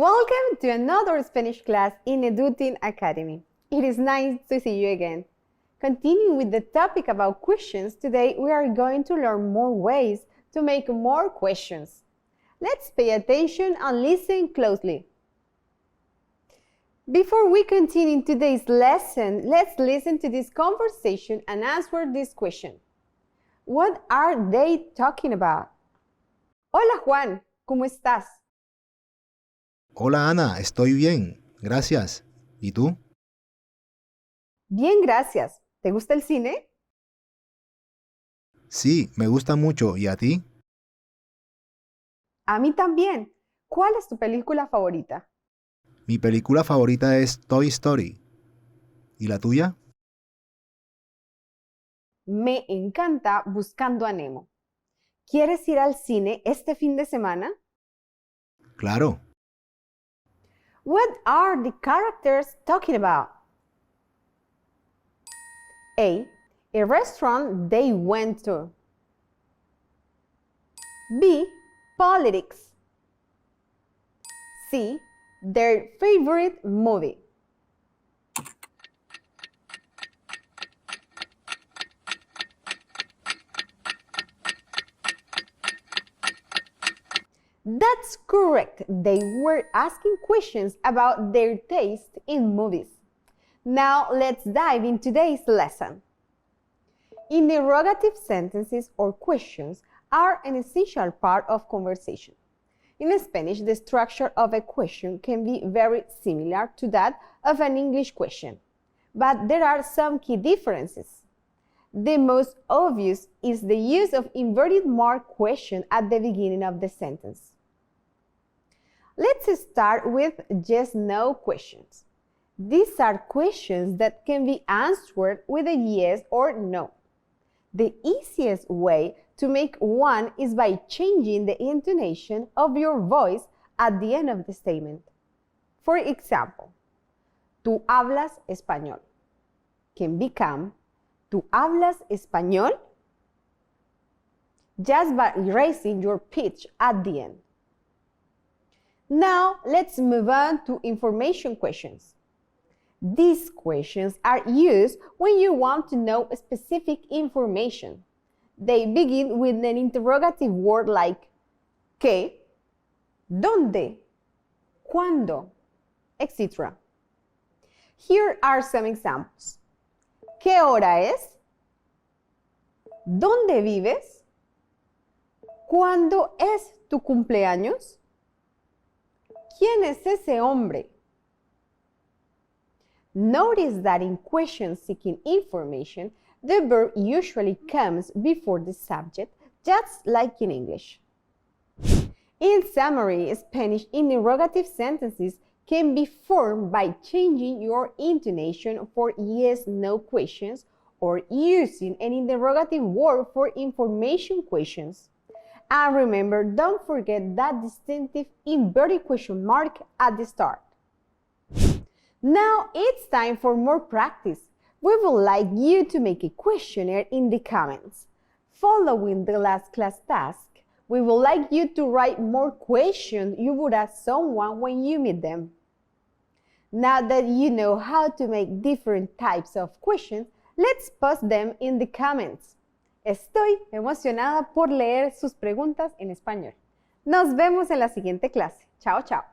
Welcome to another Spanish class in Edutin Academy. It is nice to see you again. Continuing with the topic about questions, today we are going to learn more ways to make more questions. Let's pay attention and listen closely. Before we continue today's lesson, let's listen to this conversation and answer this question. What are they talking about? Hola Juan, ¿cómo estás? Hola Ana, estoy bien, gracias. ¿Y tú? Bien, gracias. ¿Te gusta el cine? Sí, me gusta mucho. ¿Y a ti? A mí también. ¿Cuál es tu película favorita? Mi película favorita es Toy Story. ¿Y la tuya? Me encanta Buscando a Nemo. ¿Quieres ir al cine este fin de semana? Claro. What are the characters talking about? A restaurant they went to. B. Politics. C. Their favorite movie. That's correct. They were asking questions about their taste in movies. Now let's dive into today's lesson. Interrogative sentences or questions are an essential part of conversation. In Spanish, the structure of a question can be very similar to that of an English question, but there are some key differences. The most obvious is the use of inverted mark question at the beginning of the sentence. Let's start with yes/no questions. These are questions that can be answered with a yes or no. The easiest way to make one is by changing the intonation of your voice at the end of the statement. For example, ¿tú hablas español? Can become ¿tú hablas español? Just by raising your pitch at the end. Now, let's move on to information questions. These questions are used when you want to know specific information. They begin with an interrogative word like ¿qué?, ¿dónde?, ¿cuándo?, etc. Here are some examples. ¿Qué hora es? ¿Dónde vives? ¿Cuándo es tu cumpleaños? ¿Quién es ese hombre? Notice that in questions seeking information, the verb usually comes before the subject, just like in English. In summary, Spanish interrogative sentences can be formed by changing your intonation for yes/no questions or using an interrogative word for information questions. And remember, don't forget that distinctive inverted question mark at the start. Now it's time for more practice. We would like you to make a questionnaire in the comments. Following the last class task, we would like you to write more questions you would ask someone when you meet them. Now that you know how to make different types of questions, let's post them in the comments. Estoy emocionada por leer sus preguntas en español. Nos vemos en la siguiente clase. Chao, chao.